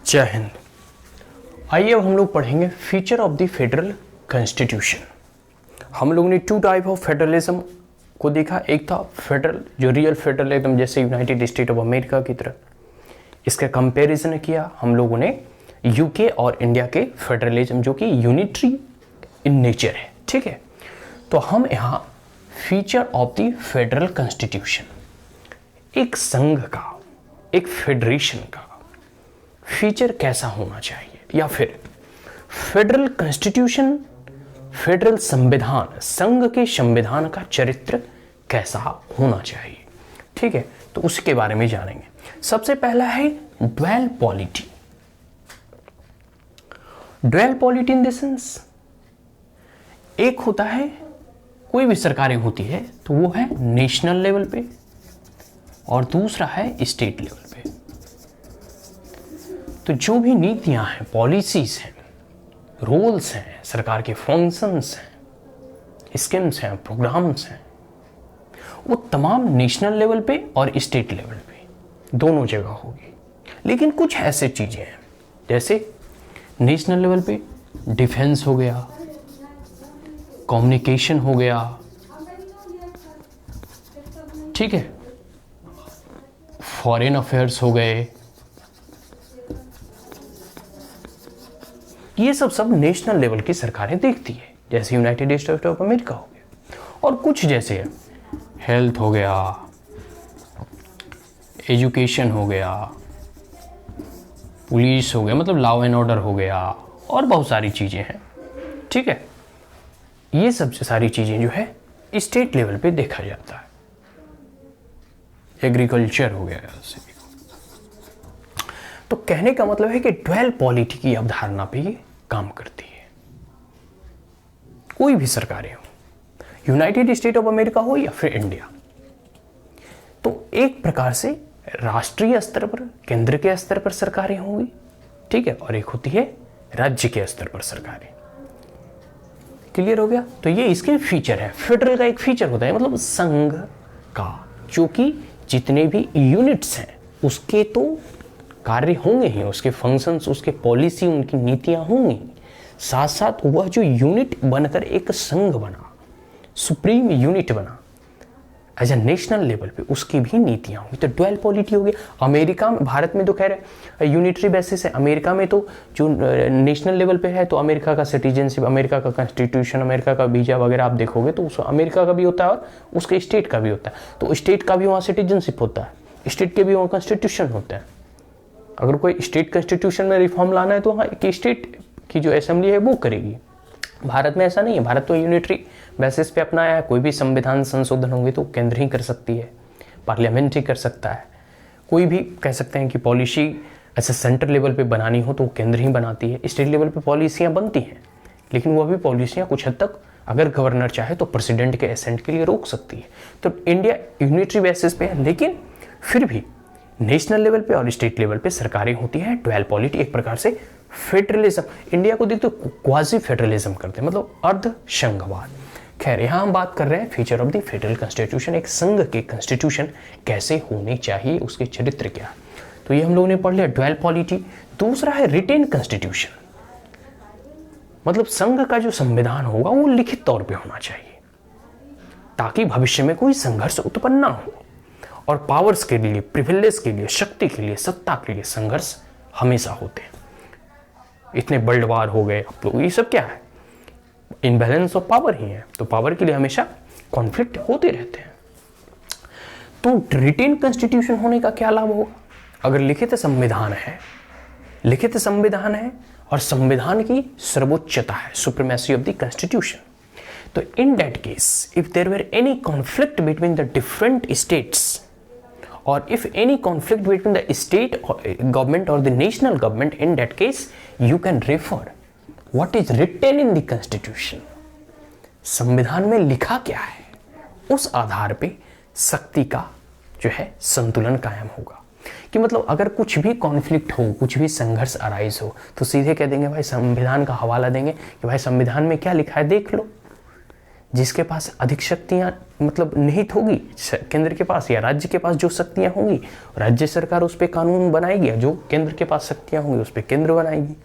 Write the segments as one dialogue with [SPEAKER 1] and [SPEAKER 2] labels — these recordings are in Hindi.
[SPEAKER 1] जय हिंद। आइए अब हम लोग पढ़ेंगे feature of the federal constitution. हम लोगों ने टू टाइप ऑफ फेडरलिज्म को देखा। एक था फेडरल, जो रियल फेडरल एकदम जैसे यूनाइटेड स्टेट ऑफ अमेरिका की तरह। इसका कंपैरिजन किया हम लोगों ने यूके और इंडिया के फेडरलिज्म, जो कि यूनिटरी इन नेचर है। ठीक है, तो हम यहाँ feature of the federal constitution, एक संघ का, एक फेडरेशन का फीचर कैसा होना चाहिए, या फिर फेडरल कॉन्स्टिट्यूशन, फेडरल संविधान, संघ के संविधान का चरित्र कैसा होना चाहिए। ठीक है, तो उसके बारे में जानेंगे। सबसे पहला है dual polity. Dual polity in the sense, एक होता है कोई भी सरकारें होती है तो वो है नेशनल लेवल पे, और दूसरा है स्टेट लेवल पे। तो जो भी नीतियां हैं, पॉलिसीज हैं, रूल्स हैं, सरकार के फंक्शंस हैं, स्कीम्स हैं, प्रोग्राम्स हैं, वो तमाम नेशनल लेवल पे और स्टेट लेवल पे दोनों जगह होगी। लेकिन कुछ ऐसे चीजें हैं, जैसे नेशनल लेवल पे डिफेंस हो गया, कम्युनिकेशन हो गया, ठीक है, फॉरेन अफेयर्स हो गए, ये सब नेशनल लेवल की सरकारें देखती है, जैसे यूनाइटेड स्टेट्स ऑफ अमेरिका हो गया। और कुछ जैसे हेल्थ हो गया, एजुकेशन हो गया, पुलिस हो गया, मतलब लॉ एंड ऑर्डर हो गया, और बहुत सारी चीजें हैं। ठीक है, ये सब सारी चीजें जो है स्टेट लेवल पे देखा जाता है। एग्रीकल्चर हो गया ऐसे। तो कहने का मतलब है कि ड्वेल पॉलिटी की अवधारणा पे ये काम करती है। कोई भी सरकारें हो, यूनाइटेड स्टेट ऑफ अमेरिका हो या फिर इंडिया, तो एक प्रकार से राष्ट्रीय स्तर पर, केंद्र के स्तर पर सरकारें होंगी। ठीक है, और एक होती है राज्य के स्तर पर सरकारें। क्लियर हो गया? तो ये इसके फीचर है। फेडरल का एक फीचर होता है, मतलब संघ का, जो कि जितने भी यूनिट्स हैं उसके तो कार्य होंगे ही, उसके फंक्शंस, उसके पॉलिसी, उनकी नीतियां होंगी, साथ साथ वह जो यूनिट बनकर एक संघ बना, सुप्रीम यूनिट बना एज ए नेशनल लेवल पे, उसकी भी नीतियां होंगी। तो ड्वेल पॉलिटी होगी। अमेरिका में, भारत में तो खैर यूनिटरी बेसिस है। अमेरिका में तो जो नेशनल लेवल पे है, तो अमेरिका का सिटीजनशिप, अमेरिका का कॉन्स्टिट्यूशन, अमेरिका का वीजा वगैरह आप देखोगे तो अमेरिका का भी होता है और उसके स्टेट का भी होता है। तो स्टेट का भी वहाँ सिटीजनशिप होता है, स्टेट के भी वहाँ कॉन्स्टिट्यूशन होता है। अगर कोई स्टेट कॉन्स्टिट्यूशन में रिफॉर्म लाना है तो वहाँ की स्टेट की जो असेंबली है वो करेगी। भारत में ऐसा नहीं है। भारत तो यूनिटरी बेसिस पे अपना आया है। कोई भी संविधान संशोधन होंगे तो केंद्र ही कर सकती है, पार्लियामेंट ही कर सकता है। कोई भी कह सकते हैं कि पॉलिसी ऐसे सेंटर लेवल पे बनानी हो तो केंद्र ही बनाती है। स्टेट लेवल पे पॉलिसियाँ बनती हैं, लेकिन वह भी पॉलिसियाँ कुछ हद तक अगर गवर्नर चाहे तो प्रेसिडेंट के एसेंट के लिए रोक सकती है। तो इंडिया यूनिटरी बेसिस पे है, लेकिन फिर भी नेशनल लेवल पे और स्टेट लेवल पे सरकारें होती है। ड्वेल पॉलिटी एक प्रकार से फेडरलिज्म, इंडिया को देखते तो क्वाजी फेडरलिज्म करते हैं, मतलब अर्ध संघवाद। खैर, यहां हम बात कर रहे हैं feature of the federal constitution, एक संघ के कॉन्स्टिट्यूशन कैसे होने चाहिए, उसके चरित्र क्या। तो ये हम लोगों ने पढ़ लिया ड्वेल पॉलिटी। दूसरा है रिटेन कॉन्स्टिट्यूशन, मतलब संघ का जो संविधान होगा वो लिखित तौर पर होना चाहिए, ताकि भविष्य में कोई संघर्ष उत्पन्न ना हो। और पावर्स के लिए, प्रिविलेज के लिए, शक्ति के लिए, सत्ता के लिए संघर्ष हमेशा होते हैं। इतने वर्ल्ड वार हो गए अब लोग, ये सब क्या है? इनबैलेंस ऑफ पावर ही है। तो पावर के लिए हमेशा कॉन्फ्लिक्ट होते रहते हैं। तो रिटेन कॉन्स्टिट्यूशन होने का क्या लाभ होगा? अगर लिखित संविधान है, लिखित संविधान है और संविधान की सर्वोच्चता है, सुप्रीमेसी ऑफ द कॉन्स्टिट्यूशन, तो in that case if there were any conflict between the different states, or if any conflict between the state government or the national government, in that case you can refer what is written in the constitution, संविधान में लिखा क्या है, उस आधार पे शक्ति का जो है संतुलन कायम होगा। कि मतलब अगर कुछ भी कॉन्फ्लिक्ट हो, कुछ भी संघर्ष अराइज हो, तो सीधे कह देंगे भाई, संविधान का हवाला देंगे कि भाई संविधान में क्या लिखा है देख लो। जिसके पास अधिक शक्तियां मतलब निहित होगी केंद्र के पास या राज्य के पास जो शक्तियां होंगी, राज्य सरकार उस पर कानून बनाएगी, जो केंद्र के पास शक्तियां होंगी उस पर केंद्र बनाएगी।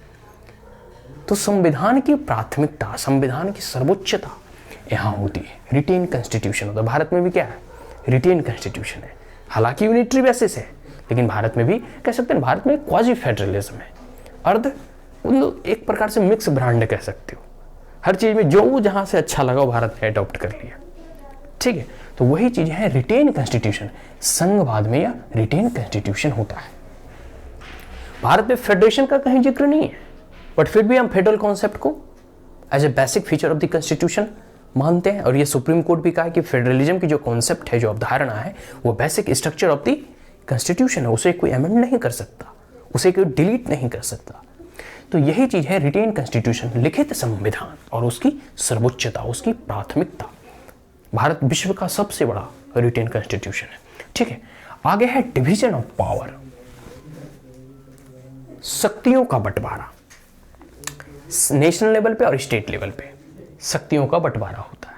[SPEAKER 1] तो संविधान की प्राथमिकता, संविधान की सर्वोच्चता यहाँ होती है, रिटेन कॉन्स्टिट्यूशन होता है। भारत में भी क्या है, रिटेन कॉन्स्टिट्यूशन है, हालांकि यूनिटरी बेसिस है, लेकिन भारत में भी कह सकते हैं भारत में क्वाजी फेडरलिज्म है, अर्ध एक प्रकार से मिक्स ब्रांड कह सकते हो। हर चीज में जो जहां से अच्छा लगा वो भारत ने अडॉप्ट कर लिया, ठीक है। तो वही चीज है रिटेन कॉन्स्टिट्यूशन, संघवाद में या रिटेन कॉन्स्टिट्यूशन होता है। भारत में फेडरेशन का कहीं जिक्र नहीं है, बट फिर भी हम फेडरल कॉन्सेप्ट को as a basic feature of the constitution मानते हैं। और ये सुप्रीम कोर्ट भी कहा कि फेडरलिज्म की जो कॉन्सेप्ट है, जो अवधारणा है, वो basic structure of the constitution है, उसे कोई अमेंड नहीं कर सकता, उसे कोई डिलीट नहीं कर सकता। तो यही चीज है रिटेन कॉन्स्टिट्यूशन, लिखित संविधान और उसकी सर्वोच्चता, उसकी प्राथमिकता। भारत विश्व का सबसे बड़ा रिटेन कॉन्स्टिट्यूशन है, ठीक है। आगे है डिवीजन ऑफ पावर, शक्तियों का बंटवारा। नेशनल लेवल पे और स्टेट लेवल पे शक्तियों का बंटवारा होता है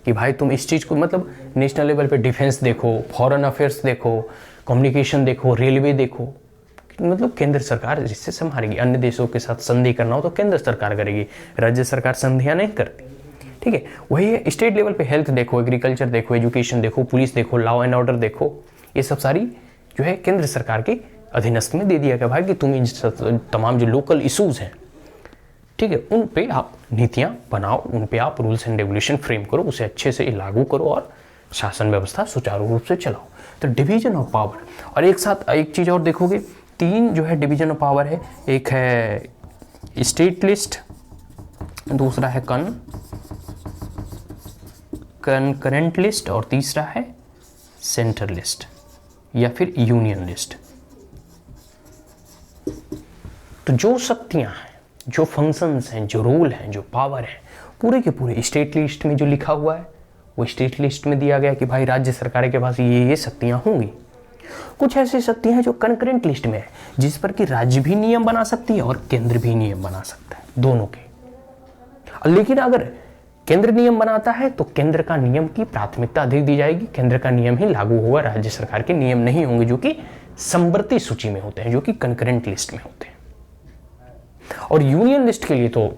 [SPEAKER 1] कि भाई तुम इस चीज को, मतलब नेशनल लेवल पे डिफेंस देखो, फॉरेन अफेयर्स देखो, कम्युनिकेशन देखो, रेलवे देखो, मतलब केंद्र सरकार जिससे संभालेगी। अन्य देशों के साथ संधि करना हो तो केंद्र सरकार करेगी, राज्य सरकार संधियां नहीं करती, ठीक है। वही है स्टेट लेवल पे, हेल्थ देखो, एग्रीकल्चर देखो, एजुकेशन देखो, पुलिस देखो, लॉ एंड ऑर्डर देखो, ये सब सारी जो है केंद्र सरकार के अधीनस्थ में दे दिया गया भाई कि तुम इन तमाम जो लोकल इशूज हैं, ठीक है, उन पे आप नीतियां बनाओ, उन पे आप रूल्स एंड रेगुलेशन फ्रेम करो, उसे अच्छे से लागू करो और शासन व्यवस्था सुचारू रूप से चलाओ। तो डिवीजन ऑफ पावर। और एक साथ एक चीज और देखोगे, तीन जो है डिवीजन ऑफ पावर है, एक है स्टेट लिस्ट, दूसरा है करेंट लिस्ट और तीसरा है सेंटर लिस्ट या फिर यूनियन लिस्ट। तो जो शक्तियां हैं, जो फंक्शंस हैं, जो रोल हैं, जो पावर है, पूरे के पूरे स्टेट लिस्ट में जो लिखा हुआ है वो स्टेट लिस्ट में दिया गया कि भाई राज्य सरकार के पास ये शक्तियां होंगी। कुछ ऐसी शक्तियां हैं जो कंकरेंट लिस्ट में है, जिस पर कि राज्य भी नियम बना सकती है और केंद्र भी नियम बना सकता है, दोनों के। लेकिन अगर केंद्र नियम बनाता है तो केंद्र का नियम की प्राथमिकता अधिक दी जाएगी, केंद्र का नियम ही लागू होगा, राज्य सरकार के नियम नहीं होंगे जो कि समवर्ती सूची में होते हैं, जो कि कंकरेंट लिस्ट में होते हैं। और यूनियन लिस्ट के लिए तो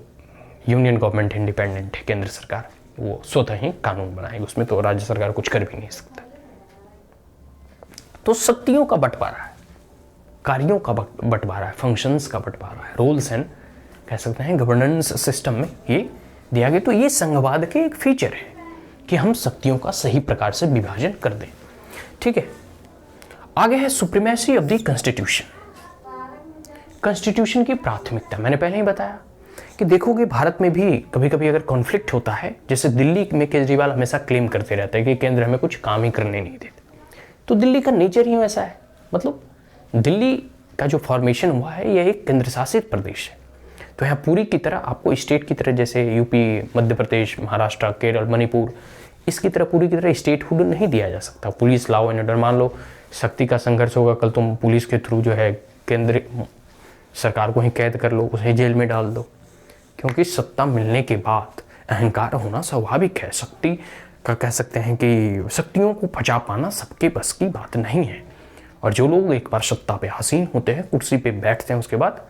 [SPEAKER 1] यूनियन गवर्नमेंट इंडिपेंडेंट है, केंद्र सरकार वो स्वतः ही कानून बनाएगी, उसमें तो राज्य सरकार कुछ कर भी नहीं सकता। तो शक्तियों का बंटवारा है, कार्यों का बंटवारा है, फंक्शंस का बंटवारा है, रोल्स एंड कह सकते हैं गवर्नेंस सिस्टम में ये दिया गया। तो ये संघवाद के एक फीचर है कि हम शक्तियों का सही प्रकार से विभाजन कर दें, ठीक है। आगे है supremacy of the constitution. Constitution की प्राथमिकता मैंने पहले ही बताया कि देखोगे भारत में भी कभी कभी अगर कॉन्फ्लिक्ट होता है, जैसे दिल्ली में केजरीवाल हमेशा क्लेम करते रहते हैं कि केंद्र हमें कुछ काम ही करने नहीं देते, तो दिल्ली का नेचर ही वैसा है। मतलब दिल्ली का जो फॉर्मेशन हुआ है यह एक केंद्र शासित प्रदेश है, तो यहाँ पूरी की तरह आपको स्टेट की तरह, जैसे यूपी, मध्य प्रदेश, महाराष्ट्र, केरल, मणिपुर, इसकी तरह पूरी की तरह स्टेटहुड नहीं दिया जा सकता। पुलिस, लॉ एंड ऑर्डर, मान लो शक्ति का संघर्ष होगा, कल तुम पुलिस के थ्रू जो है केंद्र सरकार को ही कैद कर लो, उसे जेल में डाल दो, क्योंकि सत्ता मिलने के बाद अहंकार होना स्वाभाविक है। शक्ति का कह सकते हैं कि शक्तियों को पचा पाना सबके बस की बात नहीं है, और जो लोग एक बार सत्ता पे आसीन होते हैं, कुर्सी पे बैठते हैं, उसके बाद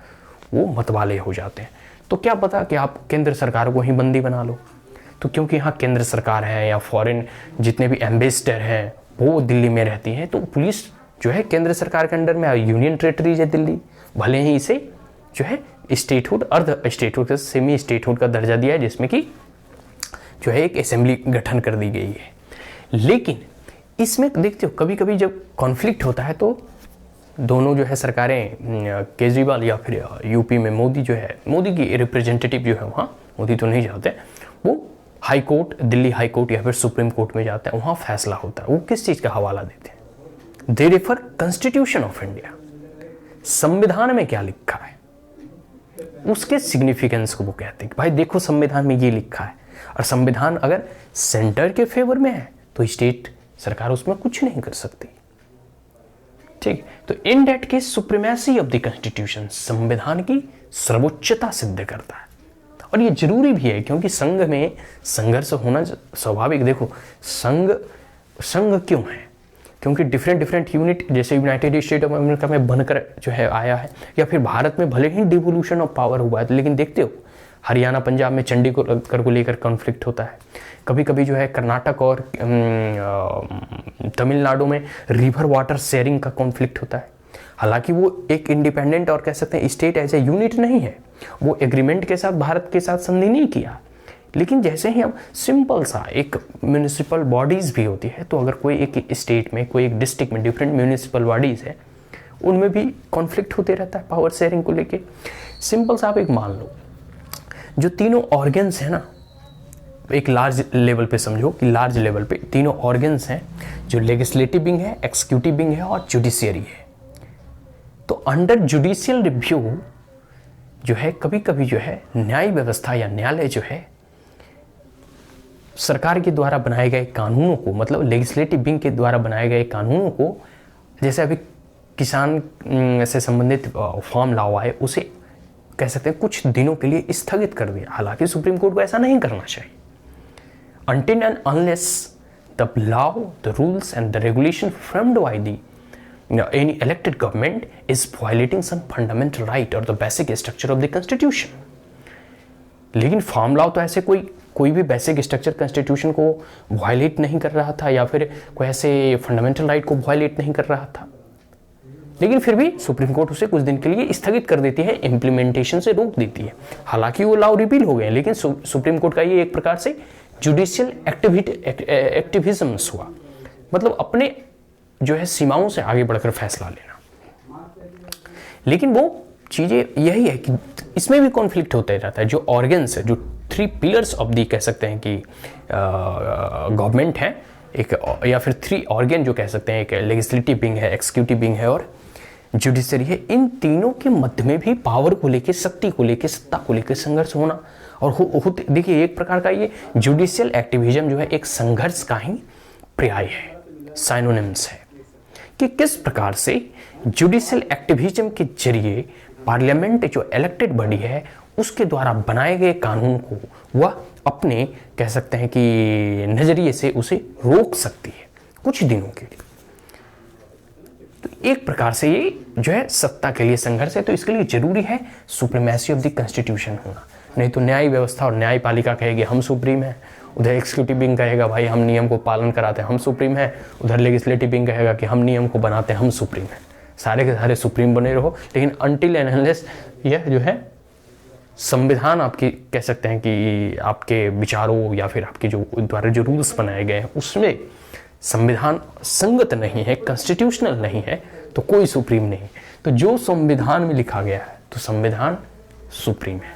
[SPEAKER 1] वो मतवाले हो जाते हैं। तो क्या पता कि आप केंद्र सरकार को ही बंदी बना लो। तो क्योंकि यहाँ केंद्र सरकार है या फॉरेन जितने भी एम्बेसडर हैं वो दिल्ली में रहती हैं, तो पुलिस जो है केंद्र सरकार के अंडर में, यूनियन टेरिटरीज है दिल्ली, भले ही इसे जो है स्टेटहुड, अर्ध स्टेटहुड, सेमी स्टेटहुड का दर्जा दिया है, जिसमें कि जो है एक असेंबली गठन कर दी गई है। लेकिन इसमें देखते हो कभी कभी जब कॉन्फ्लिक्ट होता है तो दोनों जो है सरकारें, केजरीवाल या फिर यूपी में मोदी जो है, मोदी की रिप्रेजेंटेटिव जो है वहाँ, मोदी तो नहीं जाते, वो high court, Delhi high court या फिर सुप्रीम कोर्ट में जाते हैं, वहाँ फैसला होता है। वो किस चीज़ का हवाला देते हैं? They refer constitution of India, संविधान में क्या लिखा है उसके सिग्निफिकेंस को वो कहते हैं कि भाई देखो संविधान में ये लिखा है, और संविधान अगर सेंटर के फेवर में है तो स्टेट सरकार उसमें कुछ नहीं कर सकती, ठीक। तो in that case supremacy of the constitution, संविधान की सर्वोच्चता सिद्ध करता है। और ये जरूरी भी है क्योंकि संघ में संघर्ष होना स्वाभाविक। देखो संघ क्यों है, क्योंकि डिफरेंट यूनिट जैसे यूनाइटेड स्टेट ऑफ अमेरिका में बनकर जो है आया है, या फिर भारत में भले ही डिवोल्यूशन ऑफ पावर हुआ है, लेकिन देखते हो हरियाणा पंजाब में चंडीगढ़ को लेकर कॉन्फ्लिक्ट होता है, कभी कभी जो है कर्नाटक और तमिलनाडु में रिवर वाटर शेयरिंग का कॉन्फ्लिक्ट होता है। हालांकि वो एक इंडिपेंडेंट और कह सकते हैं स्टेट एज ए यूनिट नहीं है, वो एग्रीमेंट के साथ भारत के साथ संधि नहीं किया, लेकिन जैसे ही हम सिंपल सा एक म्यूनिसिपल बॉडीज़ भी होती है, तो अगर कोई एक स्टेट में कोई एक डिस्ट्रिक्ट में डिफरेंट म्यूनिसिपल बॉडीज़ है, उनमें भी कॉन्फ्लिक्ट होते रहता है पावर शेयरिंग को लेके। सिंपल सा आप एक मान लो, जो तीनों ऑर्गन्स हैं ना, एक लार्ज लेवल पे समझो कि लार्ज लेवल पे तीनों ऑर्गन्स हैं, जो लेजिस्लेटिव विंग है, एक्सिक्यूटिव विंग है और जुडिशियरी है। तो अंडर जुडिशियल रिव्यू जो है कभी कभी जो है न्याय व्यवस्था या न्यायालय जो है सरकार के द्वारा बनाए गए कानूनों को, मतलब लेजिस्लेटिव विंग के द्वारा बनाए गए कानूनों को, जैसे अभी किसान से संबंधित फॉर्म लॉ है, उसे कह सकते हैं कुछ दिनों के लिए स्थगित कर दिया। हालांकि सुप्रीम कोर्ट को ऐसा नहीं करना चाहिए। Until and unless the law, the rules and the regulation framed by the any elected government is violating some fundamental right or the basic structure of the constitution। लेकिन फॉर्म लॉ तो ऐसे कोई भी बेसिक स्ट्रक्चर कॉन्स्टिट्यूशन को वायलेट नहीं कर रहा था, या फिर कोई ऐसे फंडामेंटल राइट को वायलेट नहीं कर रहा था, लेकिन फिर भी सुप्रीम कोर्ट उसे कुछ दिन के लिए स्थगित कर देती है, इंप्लीमेंटेशन से रोक देती है। हालांकि वो लॉ रिपील हो गए, लेकिन सुप्रीम कोर्ट का ये एक प्रकार से जुडिशियल एक्टिविज्म हुआ, मतलब अपने जो है सीमाओं से आगे बढ़कर फैसला लेना। लेकिन वो चीजें यही है कि इसमें भी कॉन्फ्लिक्ट होता रहता है। जो ऑर्गन्स है, जो 3 पिलर्स ऑफ दी कह सकते हैं कि गवर्नमेंट है, एक या फिर 3 ऑर्गन जो कह सकते हैं, एक लेजिस्लेटिव विंग है, एक्सिक्यूटिव विंग है और जुडिशरी है, इन तीनों के मध्य में भी पावर को लेके, शक्ति को लेके, सत्ता को लेके संघर्ष होना। और देखिए एक प्रकार का ये जुडिशियल एक्टिविज्म जो है एक संघर्ष का ही पर्याय है, साइनोनिम्स है, कि किस प्रकार से जुडिशियल एक्टिविज्म के जरिए पार्लियामेंट जो इलेक्टेड बॉडी है उसके द्वारा बनाए गए कानून को वह अपने कह सकते हैं कि नजरिए से उसे रोक सकती है कुछ दिनों के लिए। तो एक प्रकार से ये जो है सत्ता के लिए संघर्ष है। तो इसके लिए जरूरी है सुप्रीमेसी ऑफ द कॉन्स्टिट्यूशन होना, नहीं तो न्याय व्यवस्था और न्यायपालिका कहेगी हम सुप्रीम है, उधर एक्सिक्यूटिव विंग कहेगा भाई हम नियम को पालन कराते हैं हम सुप्रीम है, उधर लेजिस्लेटिव विंग कहेगा कि हम नियम को बनाते हैं हम सुप्रीम है। सारे के सारे सुप्रीम बने रहो, लेकिन अनटिल एंड अनलेस यह जो है संविधान आपकी कह सकते हैं कि आपके विचारों या फिर आपके जो द्वारा जो रूल्स बनाए गए हैं उसमें संविधान संगत नहीं है, कॉन्स्टिट्यूशनल नहीं है, तो कोई सुप्रीम नहीं। तो जो संविधान में लिखा गया है तो संविधान सुप्रीम है,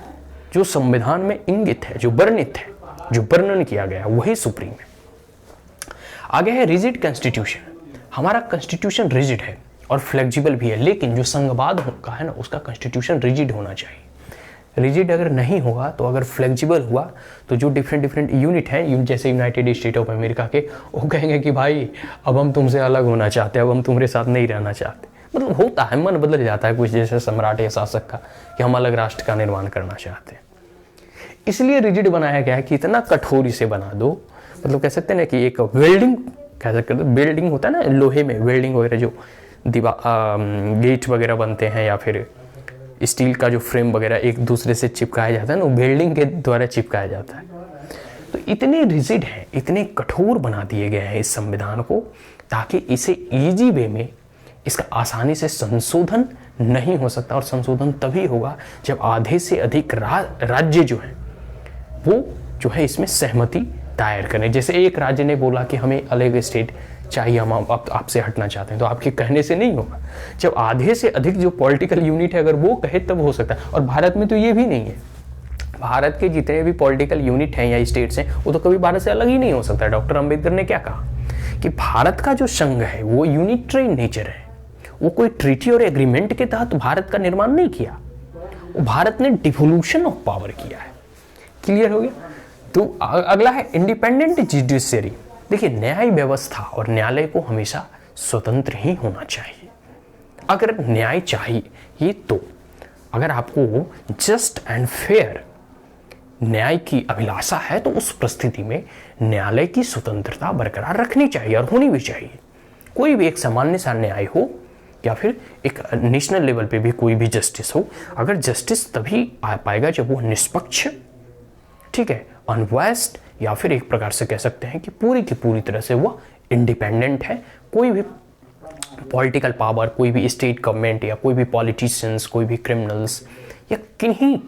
[SPEAKER 1] जो संविधान में इंगित है, जो वर्णित है, जो वर्णन किया गया है वही सुप्रीम है। आगे है रिजिड कॉन्स्टिट्यूशन। हमारा कॉन्स्टिट्यूशन रिजिड है और फ्लेक्सिबल भी है, लेकिन जो संघवाद का है ना उसका कॉन्स्टिट्यूशन रिजिड होना चाहिए। रिजिड अगर नहीं होगा तो अगर फ्लेक्सिबल हुआ तो जो डिफरेंट यूनिट हैं जैसे यूनाइटेड स्टेट ऑफ अमेरिका के, वो कहेंगे कि भाई अब हम तुमसे अलग होना चाहते हैं, अब हम तुम्हारे साथ नहीं रहना चाहते। मतलब होता है, मन बदल जाता है कुछ जैसे सम्राट या शासक का कि हम अलग राष्ट्र का निर्माण करना चाहते हैं। इसलिए रिजिड बनाया गया है कि इतना कठोर इसे बना दो, मतलब कह सकते हैं ना कि एक वेल्डिंग कह सकते हैं, वेल्डिंग होता है ना लोहे में, वेल्डिंग वगैरह जो गेट वगैरह बनते हैं या फिर स्टील का जो फ्रेम वगैरह एक दूसरे से चिपकाया जाता है ना, वेल्डिंग के द्वारा चिपकाया जाता है। तो इतने रिजिड हैं, इतने कठोर बना दिए गए हैं इस संविधान को ताकि इसे इजी वे में इसका आसानी से संशोधन नहीं हो सकता। और संशोधन तभी होगा जब आधे से अधिक राज्य जो हैं वो जो है इसमें सहमति दायर करें। जैसे एक राज्य ने बोला कि हमें अलग स्टेट चाहिए, हम आपसे हटना चाहते हैं, तो आपके कहने से नहीं होगा। जब आधे से अधिक जो पॉलिटिकल यूनिट है अगर वो कहे तब हो सकता है। और भारत में तो ये भी नहीं है, भारत के जितने भी पॉलिटिकल यूनिट हैं या स्टेट्स हैं वो तो कभी भारत से अलग ही नहीं हो सकता। डॉक्टर अंबेडकर ने क्या कहा कि भारत का जो संघ है वो यूनिटरी नेचर है, वो कोई ट्रीटी और एग्रीमेंट के तहत भारत का निर्माण नहीं किया, वो भारत ने डिवोल्यूशन ऑफ पावर किया है। क्लियर हो गया। तो अगला है इंडिपेंडेंट जुडिशरी। देखिए न्याय व्यवस्था और न्यायालय को हमेशा स्वतंत्र ही होना चाहिए। अगर न्याय चाहिए ये तो अगर आपको जस्ट एंड फेयर न्याय की अभिलाषा है तो उस परिस्थिति में न्यायालय की स्वतंत्रता बरकरार रखनी चाहिए और होनी भी चाहिए। कोई भी एक सामान्य सा न्याय हो या फिर एक नेशनल लेवल पे भी कोई भी जस्टिस हो, अगर जस्टिस तभी आ पाएगा जब वो निष्पक्ष, ठीक है, अनवायस्ड, या फिर एक प्रकार से कह सकते हैं कि पूरी की पूरी तरह से वो इंडिपेंडेंट है। कोई भी पॉलिटिकल पावर, कोई भी स्टेट गवर्नमेंट या कोई भी पॉलिटिशियंस, कोई भी क्रिमिनल्स या किन्हीं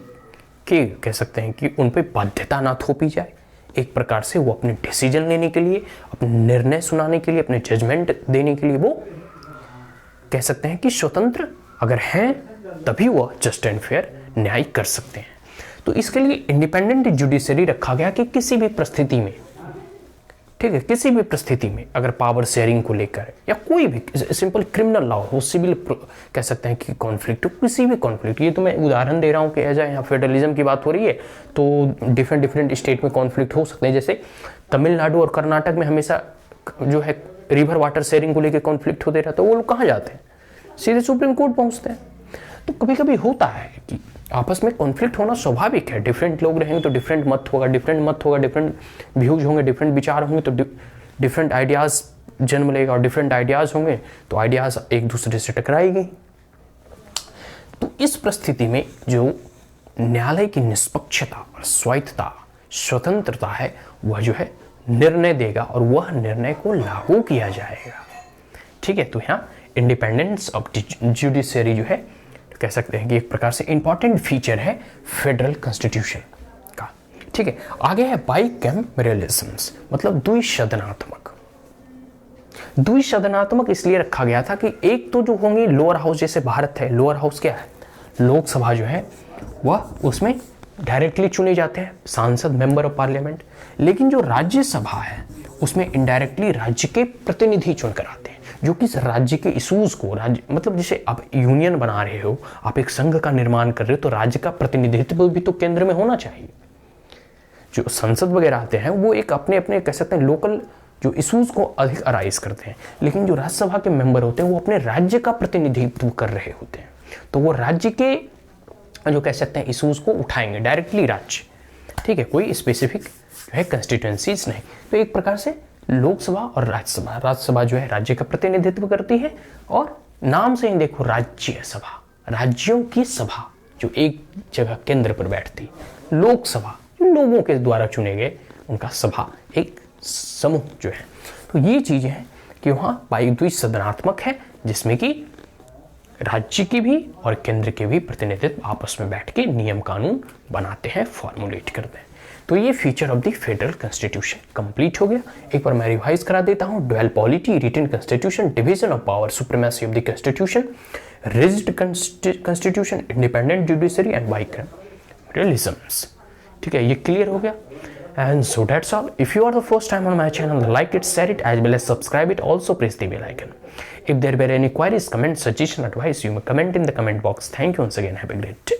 [SPEAKER 1] के कह सकते हैं कि उन पर बाध्यता ना थोपी जाए। एक प्रकार से वो अपने डिसीजन लेने के लिए, अपने निर्णय सुनाने के लिए, अपने जजमेंट देने के लिए वो कह सकते हैं कि स्वतंत्र अगर हैं तभी वो जस्ट एंड फेयर न्याय कर सकते हैं। तो इसके लिए इंडिपेंडेंट जुडिशरी रखा गया कि किसी भी परिस्थिति में, ठीक है, किसी भी परिस्थिति में अगर पावर शेयरिंग को लेकर या कोई भी सिंपल क्रिमिनल लॉ हो, सिविल कह सकते हैं कि कॉन्फ्लिक्ट हो, किसी भी कॉन्फ्लिक्ट, ये तो मैं उदाहरण दे रहा हूँ कि ऐसा यहाँ फेडरलिज्म की बात हो रही है तो डिफरेंट स्टेट में कॉन्फ्लिक्ट हो सकते हैं। जैसे तमिलनाडु और कर्नाटक में हमेशा जो है रिवर वाटर शेयरिंग को लेकर कॉन्फ्लिक्ट होते रहता है, वो लोग कहाँ जाते हैं? सीधे सुप्रीम कोर्ट पहुँचते हैं। तो कभी कभी होता है कि आपस में कॉन्फ्लिक्ट होना स्वाभाविक है। डिफरेंट लोग रहेंगे तो डिफरेंट मत होगा, डिफरेंट व्यूज होंगे, डिफरेंट विचार होंगे तो डिफरेंट आइडियाज जन्म लेगा, और डिफरेंट आइडियाज होंगे तो आइडियाज एक दूसरे से टकराएंगे। तो इस परिस्थिति में जो न्यायालय की निष्पक्षता और स्वायत्तता, स्वतंत्रता है, वह जो है निर्णय देगा और वह निर्णय को लागू किया जाएगा। ठीक है, तो यहाँ इंडिपेंडेंस ऑफ जुडिशरी जो है कह सकते हैं कि एक प्रकार से इंपॉर्टेंट फीचर है फेडरल कॉन्स्टिट्यूशन का। ठीक है, आगे है बाइकैमरलिज्म, मतलब द्विसदनात्मक। द्विसदनात्मक इसलिए रखा गया था कि एक तो जो होंगे लोअर हाउस, जैसे भारत है, लोअर हाउस क्या है, लोकसभा जो है वह उसमें डायरेक्टली चुने जाते हैं सांसद, मेंबर ऑफ पार्लियामेंट। लेकिन जो राज्यसभा है उसमें इनडायरेक्टली राज्य के प्रतिनिधि चुनकर आते हैं, जो कि राज्य के इशूज को, राज्य मतलब जैसे आप यूनियन बना रहे हो, आप एक संघ का निर्माण कर रहे हो, तो राज्य का प्रतिनिधित्व भी तो केंद्र में होना चाहिए। जो संसद वगैरह आते हैं वो एक अपने अपने कह सकते हैं लोकल जो इशूज को अधिक अराइज करते हैं, लेकिन जो राज्यसभा के मेंबर होते हैं वो अपने राज्य का प्रतिनिधित्व कर रहे होते हैं, तो वो राज्य के जो कह सकते हैं इशूज को उठाएंगे डायरेक्टली राज्य। ठीक है, कोई स्पेसिफिक जो है कंस्टिट्यूएंसीज नहीं। तो एक प्रकार से लोकसभा और राज्यसभा, राज्यसभा जो है राज्य का प्रतिनिधित्व करती है, और नाम से ही देखो राज्यसभा, राज्यों की सभा जो एक जगह केंद्र पर बैठती। लोकसभा जो लोगों के द्वारा चुने गए उनका सभा, एक समूह जो है। तो ये चीजें हैं कि वहाँ द्विसदनात्मक है, जिसमें कि राज्य की भी और केंद्र के भी प्रतिनिधित्व आपस में बैठ के नियम कानून बनाते हैं, फॉर्मुलेट करते हैं। तो ये feature of the federal constitution complete हो गया। एक बार मैं रिवाइज करा देता हूँ। Dual polity, written constitution, division of power, supremacy of the constitution, rigid constitution, independent judiciary and bicameralism. ठीक है, ये क्लियर हो गया। And so that's all. If you are the first time on my channel, like it, share it, as well as subscribe it. Also press the bell icon. If there were any queries, comments, suggestion, advice, you may comment in the comment box. Thank you once again. Have a great day.